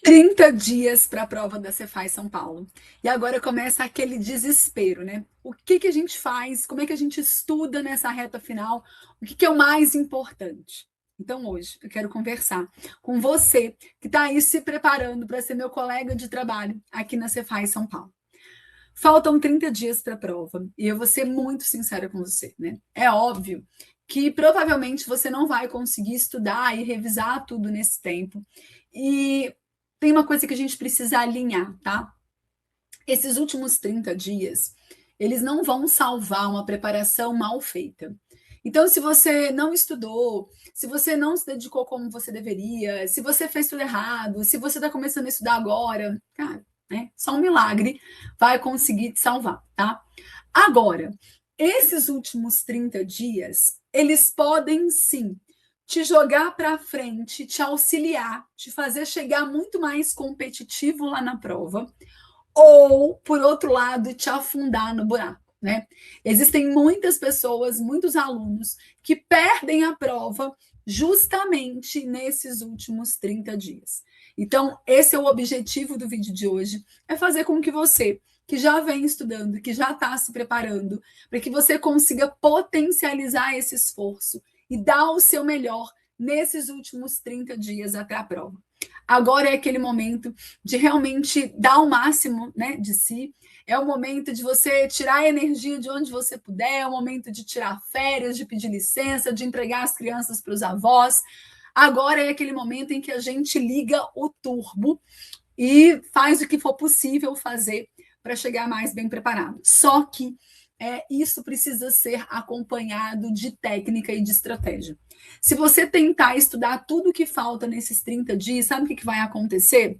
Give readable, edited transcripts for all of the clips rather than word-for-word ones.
30 dias para a prova da Cefaz São Paulo. E agora começa aquele desespero, né? O que que a gente faz? Como é que a gente estuda nessa reta final? O que que é o mais importante? Então, hoje, eu quero conversar com você que está aí se preparando para ser meu colega de trabalho aqui na Cefaz São Paulo. Faltam 30 dias para a prova e eu vou ser muito sincera com você, né? É óbvio que provavelmente você não vai conseguir estudar e revisar tudo nesse tempo. E tem uma coisa que a gente precisa alinhar, tá? Esses últimos 30 dias, eles não vão salvar uma preparação mal feita. Então, se você não estudou, se você não se dedicou como você deveria, se você fez tudo errado, se você está começando a estudar agora, cara, né? Só um milagre vai conseguir te salvar, tá? Agora, esses últimos 30 dias, eles podem sim te jogar para frente, te auxiliar, te fazer chegar muito mais competitivo lá na prova, ou, por outro lado, te afundar no buraco, né? Existem muitas pessoas, muitos alunos que perdem a prova justamente nesses últimos 30 dias. Então, esse é o objetivo do vídeo de hoje, é fazer com que você, que já vem estudando, que já está se preparando, para que você consiga potencializar esse esforço e dar o seu melhor nesses últimos 30 dias até a prova. Agora é aquele momento de realmente dar o máximo, né, de si. É o momento de você tirar a energia de onde você puder, é o momento de tirar férias, de pedir licença, de entregar as crianças para os avós. Agora é aquele momento em que a gente liga o turbo e faz o que for possível fazer para chegar mais bem preparado. Só que isso precisa ser acompanhado de técnica e de estratégia. Se você tentar estudar tudo que falta nesses 30 dias, sabe o que vai acontecer?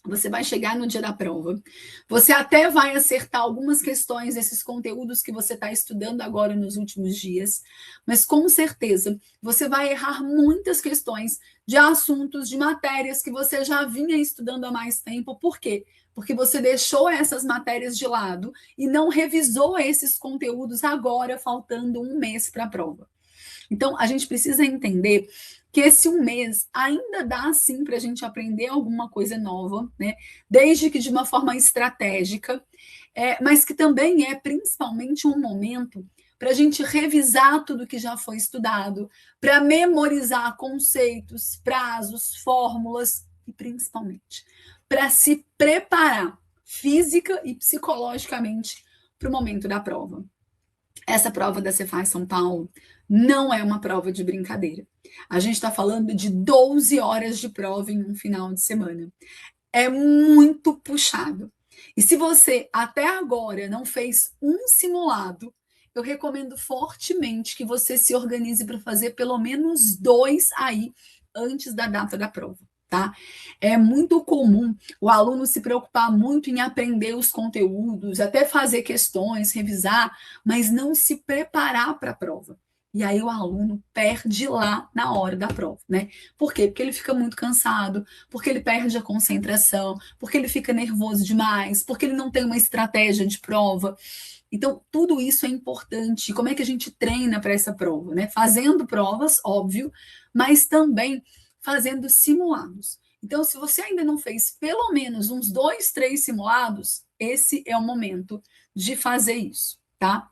Você vai chegar no dia da prova, você até vai acertar algumas questões desses conteúdos que você está estudando agora nos últimos dias, mas com certeza você vai errar muitas questões de assuntos, de matérias que você já vinha estudando há mais tempo. Por quê? Porque você deixou essas matérias de lado e não revisou esses conteúdos agora, faltando um mês para a prova. Então, a gente precisa entender que esse um mês ainda dá sim para a gente aprender alguma coisa nova, né? Desde que de uma forma estratégica, mas que também é principalmente um momento para a gente revisar tudo que já foi estudado, para memorizar conceitos, prazos, fórmulas e principalmente para se preparar física e psicologicamente para o momento da prova. Essa prova da Cefaz São Paulo não é uma prova de brincadeira. A gente está falando de 12 horas de prova em um final de semana. É muito puxado. E se você até agora não fez um simulado, eu recomendo fortemente que você se organize para fazer pelo menos 2 aí antes da data da prova. Tá? É muito comum o aluno se preocupar muito em aprender os conteúdos, até fazer questões, revisar, mas não se preparar para a prova. E aí o aluno perde lá na hora da prova, né? Por quê? Porque ele fica muito cansado, porque ele perde a concentração, porque ele fica nervoso demais, porque ele não tem uma estratégia de prova. Então, tudo isso é importante. Como é que a gente treina para essa prova, né? Fazendo provas, óbvio, mas também fazendo simulados. Então, se você ainda não fez pelo menos uns 2, 3 simulados, esse é o momento de fazer isso, tá?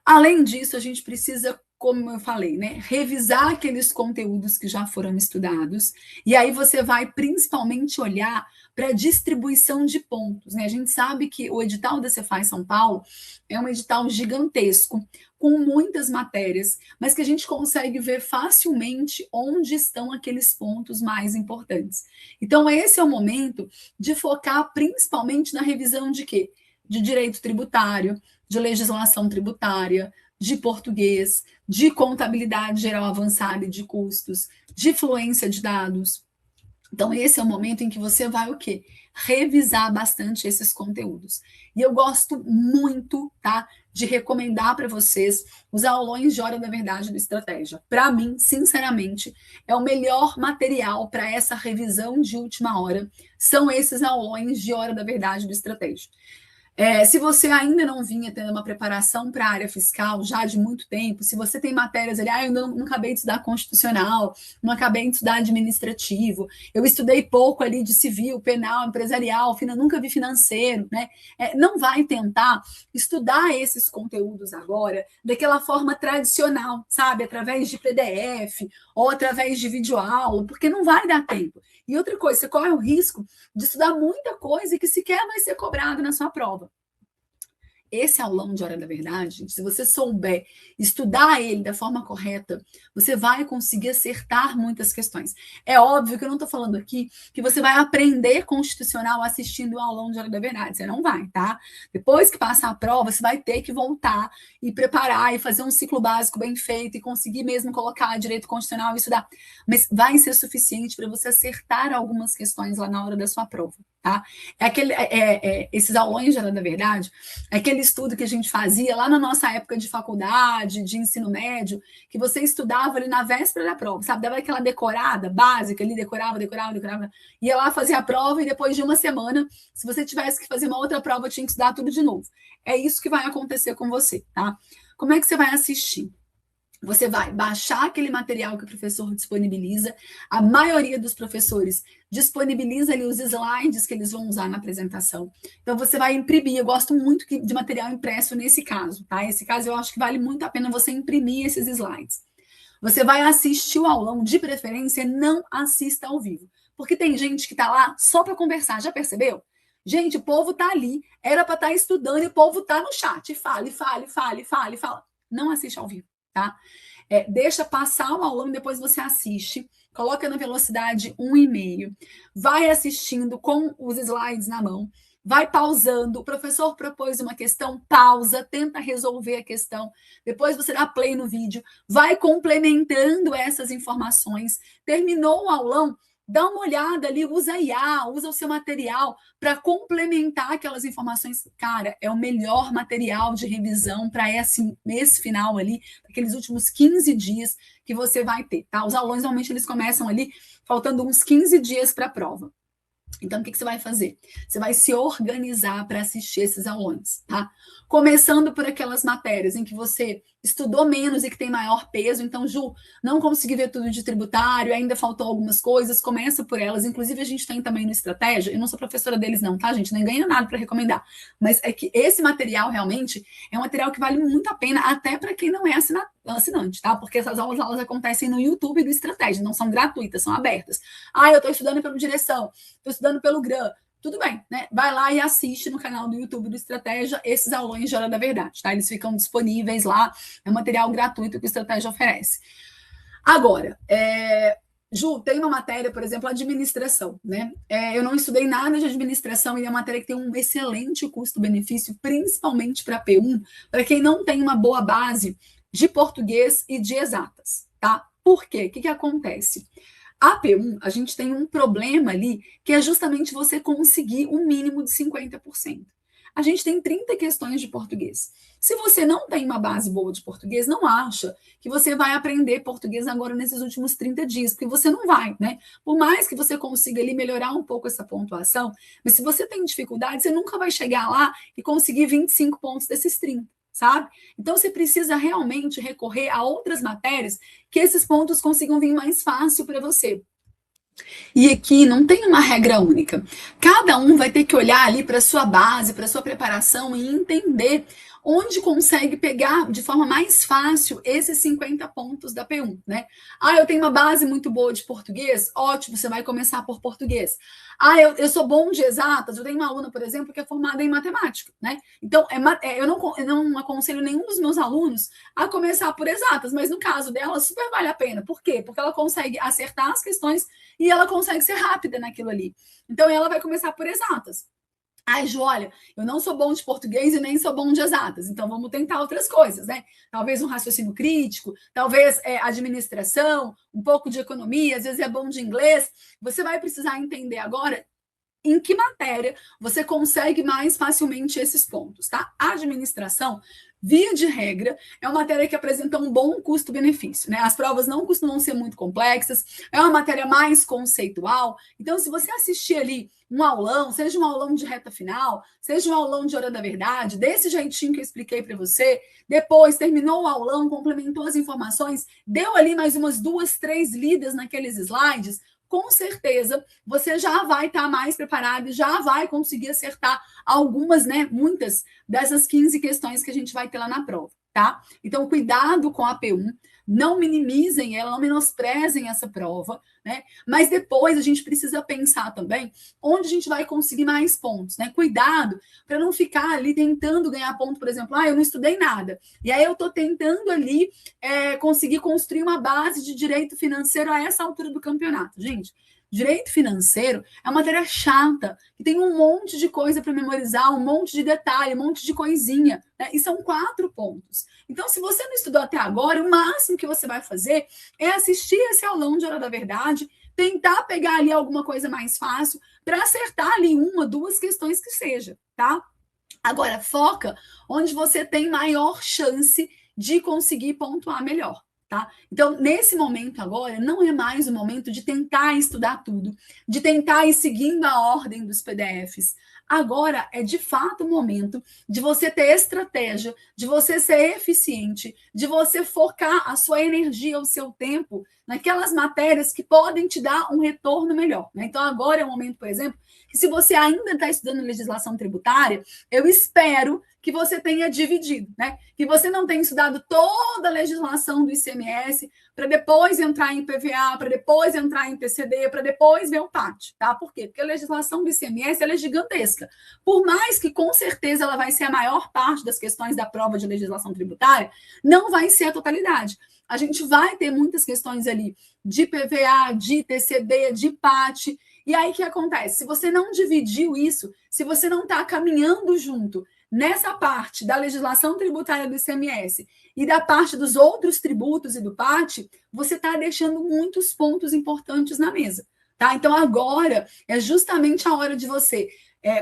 Além disso, a gente precisa, como eu falei, né, revisar aqueles conteúdos que já foram estudados, e aí você vai principalmente olhar para a distribuição de pontos, né? A gente sabe que o edital da Cefaz São Paulo é um edital gigantesco, com muitas matérias, mas que a gente consegue ver facilmente onde estão aqueles pontos mais importantes. Então, esse é o momento de focar principalmente na revisão de quê? De direito tributário, de legislação tributária, de português, de contabilidade geral avançada e de custos, de fluência de dados. Então, esse é o momento em que você vai o quê? Revisar bastante esses conteúdos. E eu gosto muito, tá, de recomendar para vocês os aulões de Hora da Verdade do Estratégia. Para mim, sinceramente, é o melhor material para essa revisão de última hora. São esses aulões de Hora da Verdade do Estratégia. Se você ainda não vinha tendo uma preparação para a área fiscal já de muito tempo, se você tem matérias ali, eu ainda não acabei de estudar constitucional, não acabei de estudar administrativo, eu estudei pouco ali de civil, penal, empresarial, nunca vi financeiro, né? Não vai tentar estudar esses conteúdos agora daquela forma tradicional, sabe? Através de PDF ou através de videoaula, porque não vai dar tempo. E outra coisa, você corre o risco de estudar muita coisa que sequer vai ser cobrado na sua prova. Esse aulão de Hora da Verdade, se você souber estudar ele da forma correta, você vai conseguir acertar muitas questões. É óbvio que eu não estou falando aqui que você vai aprender constitucional assistindo o aulão de Hora da Verdade. Você não vai, tá? Depois que passar a prova, você vai ter que voltar e preparar e fazer um ciclo básico bem feito e conseguir mesmo colocar direito constitucional e estudar. Mas vai ser suficiente para você acertar algumas questões lá na hora da sua prova, tá? Esses aulões de Hora da Verdade, é aquele estudo que a gente fazia lá na nossa época de faculdade, de ensino médio, que você estudava ali na véspera da prova, sabe? Dava aquela decorada básica ali, decorava, ia lá fazer a prova e depois de uma semana, se você tivesse que fazer uma outra prova, tinha que estudar tudo de novo. É isso que vai acontecer com você, tá? Como é que você vai assistir? Você vai baixar aquele material que o professor disponibiliza. A maioria dos professores disponibiliza ali os slides que eles vão usar na apresentação. Então, você vai imprimir. Eu gosto muito de material impresso nesse caso, tá? Esse caso, eu acho que vale muito a pena você imprimir esses slides. Você vai assistir o aulão, de preferência, não assista ao vivo. Porque tem gente que está lá só para conversar, já percebeu? Gente, o povo está ali, era para estar estudando e o povo está no chat. Fala. Não assiste ao vivo. Tá? Deixa passar o aulão e depois você assiste, coloca na velocidade 1,5, vai assistindo com os slides na mão, vai pausando, o professor propôs uma questão, pausa, tenta resolver a questão, depois você dá play no vídeo, vai complementando essas informações, terminou o aulão, dá uma olhada ali, usa IA, usa o seu material para complementar aquelas informações. Cara, é o melhor material de revisão para esse final ali, aqueles últimos 15 dias que você vai ter, tá? Os aulões, normalmente, eles começam ali faltando uns 15 dias para a prova. Então, o que você vai fazer? Você vai se organizar para assistir esses aulões, tá? Começando por aquelas matérias em que você estudou menos e que tem maior peso. Então, Ju, não consegui ver tudo de tributário, ainda faltou algumas coisas, começa por elas. Inclusive, a gente tem também no Estratégia, eu não sou professora deles não, tá, gente? Nem ganha nada para recomendar. Mas é que esse material, realmente, é um material que vale muito a pena, até para quem não é assinante, tá? Porque essas aulas, elas acontecem no YouTube do Estratégia, não são gratuitas, são abertas. Eu estou estudando pelo Direção, estou estudando pelo GRAM, tudo bem, né? Vai lá e assiste no canal do YouTube do Estratégia esses aulões de Hora da Verdade, tá? Eles ficam disponíveis lá, é um material gratuito que o Estratégia oferece. Agora, Ju, tem uma matéria, por exemplo, administração, né? Eu não estudei nada de administração e é uma matéria que tem um excelente custo-benefício, principalmente para P1, para quem não tem uma boa base de português e de exatas, tá? Por quê? O que acontece? A P1, a gente tem um problema ali, que é justamente você conseguir um mínimo de 50%. A gente tem 30 questões de português. Se você não tem uma base boa de português, não acha que você vai aprender português agora nesses últimos 30 dias, porque você não vai, né? Por mais que você consiga ali melhorar um pouco essa pontuação, mas se você tem dificuldade, você nunca vai chegar lá e conseguir 25 pontos desses 30. Sabe? Então, você precisa realmente recorrer a outras matérias que esses pontos consigam vir mais fácil para você. E aqui não tem uma regra única. Cada um vai ter que olhar ali para a sua base, para a sua preparação e entender onde consegue pegar de forma mais fácil esses 50 pontos da P1, né? Eu tenho uma base muito boa de português? Ótimo, você vai começar por português. Eu sou bom de exatas, eu tenho uma aluna, por exemplo, que é formada em matemática, né? Então, eu não aconselho nenhum dos meus alunos a começar por exatas, mas no caso dela, super vale a pena. Por quê? Porque ela consegue acertar as questões e ela consegue ser rápida naquilo ali. Então, ela vai começar por exatas. Ju, olha, eu não sou bom de português e nem sou bom de exatas, então vamos tentar outras coisas, né? Talvez um raciocínio crítico, talvez administração, um pouco de economia, às vezes é bom de inglês. Você vai precisar entender agora em que matéria você consegue mais facilmente esses pontos, tá? A administração, via de regra, é uma matéria que apresenta um bom custo-benefício, né? As provas não costumam ser muito complexas, é uma matéria mais conceitual. Então, se você assistir ali um aulão, seja um aulão de reta final, seja um aulão de hora da verdade, desse jeitinho que eu expliquei para você, depois terminou o aulão, complementou as informações, deu ali mais umas 2, 3 lidas naqueles slides, com certeza você já vai estar mais preparado e já vai conseguir acertar algumas, né, muitas dessas 15 questões que a gente vai ter lá na prova, tá? Então, cuidado com a P1, não minimizem ela, não menosprezem essa prova, né? Mas depois a gente precisa pensar também onde a gente vai conseguir mais pontos, né? Cuidado para não ficar ali tentando ganhar ponto, por exemplo, eu não estudei nada. E aí eu estou tentando ali conseguir construir uma base de direito financeiro a essa altura do campeonato. Gente, direito financeiro é uma matéria chata, que tem um monte de coisa para memorizar, um monte de detalhe, um monte de coisinha, né? E são 4 pontos. Então, se você não estudou até agora, o máximo que você vai fazer é assistir esse aulão de Hora da Verdade, tentar pegar ali alguma coisa mais fácil para acertar ali 1, 2 questões que seja, tá? Agora, foca onde você tem maior chance de conseguir pontuar melhor. Tá? Então, nesse momento agora, não é mais o momento de tentar estudar tudo, de tentar ir seguindo a ordem dos PDFs. Agora é de fato o momento de você ter estratégia, de você ser eficiente, de você focar a sua energia, o seu tempo naquelas matérias que podem te dar um retorno melhor. Né? Então, agora é o momento, por exemplo, que se você ainda está estudando legislação tributária, eu espero que você tenha dividido, né? Que você não tenha estudado toda a legislação do ICMS para depois entrar em PVA, para depois entrar em PCD, para depois ver o PAT, tá? Por quê? Porque a legislação do ICMS ela é gigantesca. Por mais que com certeza ela vai ser a maior parte das questões da prova de legislação tributária, não vai ser a totalidade. A gente vai ter muitas questões ali de PVA, de TCD, de PAT. E aí o que acontece? Se você não dividiu isso, se você não está caminhando junto nessa parte da legislação tributária do ICMS e da parte dos outros tributos e do PAT, você está deixando muitos pontos importantes na mesa. Tá? Então, agora é justamente a hora de você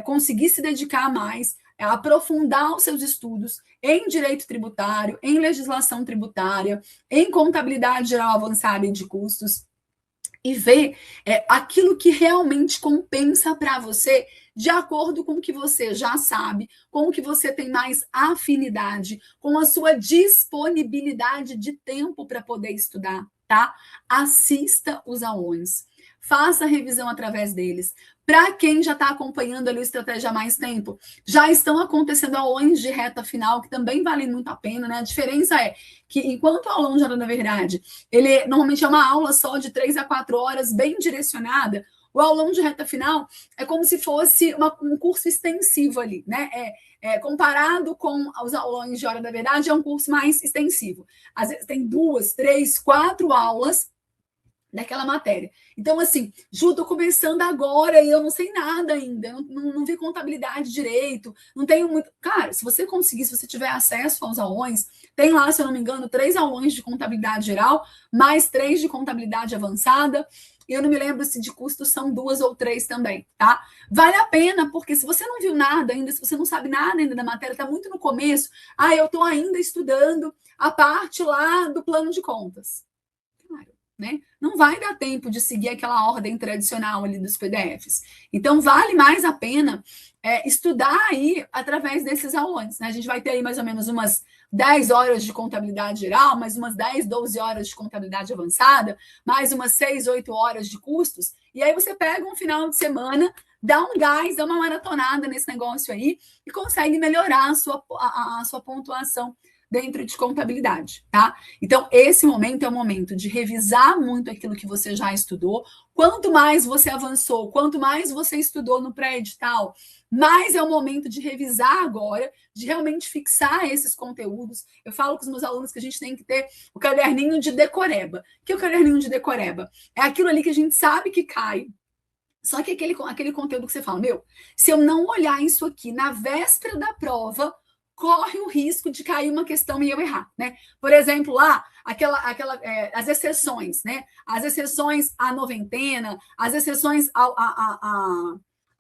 conseguir se dedicar mais, aprofundar os seus estudos em direito tributário, em legislação tributária, em contabilidade geral avançada e de custos, e ver aquilo que realmente compensa para você de acordo com o que você já sabe, com o que você tem mais afinidade, com a sua disponibilidade de tempo para poder estudar, tá? Assista os aulões, faça a revisão através deles. Para quem já está acompanhando ali o Estratégia há mais tempo, já estão acontecendo aulões de reta final, que também valem muito a pena, né? A diferença é que, enquanto o aulão de Hora da Verdade, ele normalmente é uma aula só de 3 a 4 horas, bem direcionada, o aulão de reta final é como se fosse um curso extensivo ali, né? Comparado com os aulões de Hora da Verdade, é um curso mais extensivo. Às vezes tem 2, 3, 4 aulas daquela matéria. Então, assim, Ju, tô começando agora e eu não sei nada ainda, não vi contabilidade direito, não tenho muito. Cara, se você conseguir, se você tiver acesso aos aulões, tem lá, se eu não me engano, 3 aulões de contabilidade geral, mais 3 de contabilidade avançada. Eu não me lembro se de custos são 2 ou 3 também, tá? Vale a pena, porque se você não viu nada ainda, se você não sabe nada ainda da matéria, tá muito no começo, eu tô ainda estudando a parte lá do plano de contas. Né? Não vai dar tempo de seguir aquela ordem tradicional ali dos PDFs. Então, vale mais a pena estudar aí através desses aulões. Né? A gente vai ter aí mais ou menos umas 10 horas de contabilidade geral, mais umas 10, 12 horas de contabilidade avançada, mais umas 6, 8 horas de custos, e aí você pega um final de semana, dá um gás, dá uma maratonada nesse negócio aí e consegue melhorar a sua pontuação dentro de contabilidade, tá? Então, esse momento é o momento de revisar muito aquilo que você já estudou. Quanto mais você avançou, quanto mais você estudou no pré-edital, mais é o momento de revisar agora, de realmente fixar esses conteúdos. Eu falo com os meus alunos que a gente tem que ter o caderninho de decoreba. O que é o caderninho de decoreba? É aquilo ali que a gente sabe que cai, só que aquele conteúdo que você fala, se eu não olhar isso aqui na véspera da prova, corre o risco de cair uma questão e eu errar, né? Por exemplo, lá, as exceções, né? As exceções à noventena, as exceções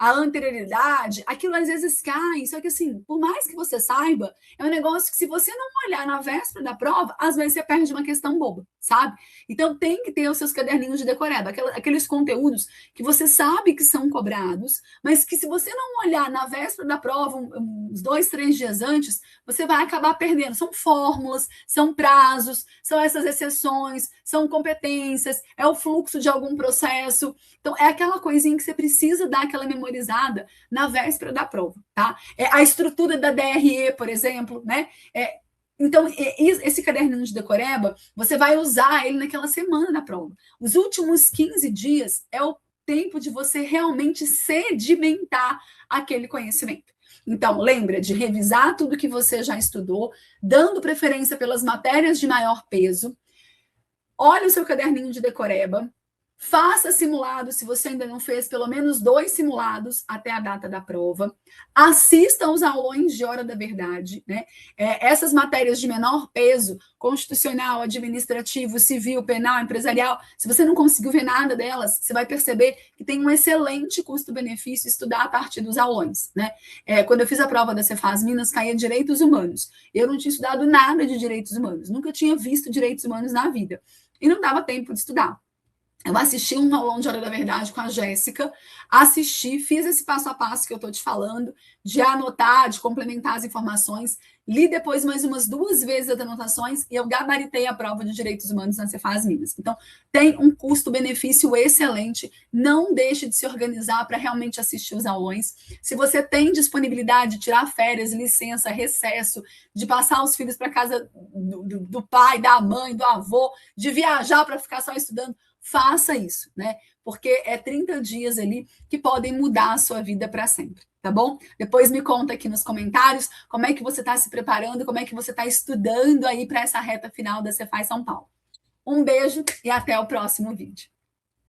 a anterioridade, aquilo às vezes cai. Só que, assim, por mais que você saiba, é um negócio que, se você não olhar na véspera da prova, às vezes você perde uma questão boba, sabe? Então, tem que ter os seus caderninhos de decoreba, aqueles conteúdos que você sabe que são cobrados, mas que, se você não olhar na véspera da prova, uns 2, 3 dias antes, você vai acabar perdendo. São fórmulas, são prazos, são essas exceções, são competências, é o fluxo de algum processo. Então, é aquela coisinha que você precisa dar aquela memorizada na véspera da prova, tá? É a estrutura da DRE, por exemplo, né? Então, esse caderninho de decoreba, você vai usar ele naquela semana da prova. Os últimos 15 dias é o tempo de você realmente sedimentar aquele conhecimento. Então, lembra de revisar tudo que você já estudou, dando preferência pelas matérias de maior peso. Olha o seu caderninho de decoreba, faça simulado, se você ainda não fez, pelo menos 2 simulados até a data da prova. Assista aos aulões de Hora da Verdade, né? Essas matérias de menor peso, constitucional, administrativo, civil, penal, empresarial, se você não conseguiu ver nada delas, você vai perceber que tem um excelente custo-benefício estudar a partir dos aulões, né? Quando eu fiz a prova da Cefaz Minas, caía Direitos Humanos. Eu não tinha estudado nada de Direitos Humanos, nunca tinha visto Direitos Humanos na vida. E não dava tempo de estudar. Eu assisti um aulão de Hora da Verdade com a Jéssica, fiz esse passo a passo que eu estou te falando, de anotar, de complementar as informações, li depois mais umas 2 vezes as anotações e eu gabaritei a prova de Direitos Humanos na Cefaz Minas. Então, tem um custo-benefício excelente, não deixe de se organizar para realmente assistir os aulões. Se você tem disponibilidade de tirar férias, licença, recesso, de passar os filhos para casa do pai, da mãe, do avô, de viajar para ficar só estudando, faça isso, né? Porque é 30 dias ali que podem mudar a sua vida para sempre, tá bom? Depois me conta aqui nos comentários como é que você está se preparando, como é que você está estudando aí para essa reta final da Cefaz São Paulo. Um beijo e até o próximo vídeo.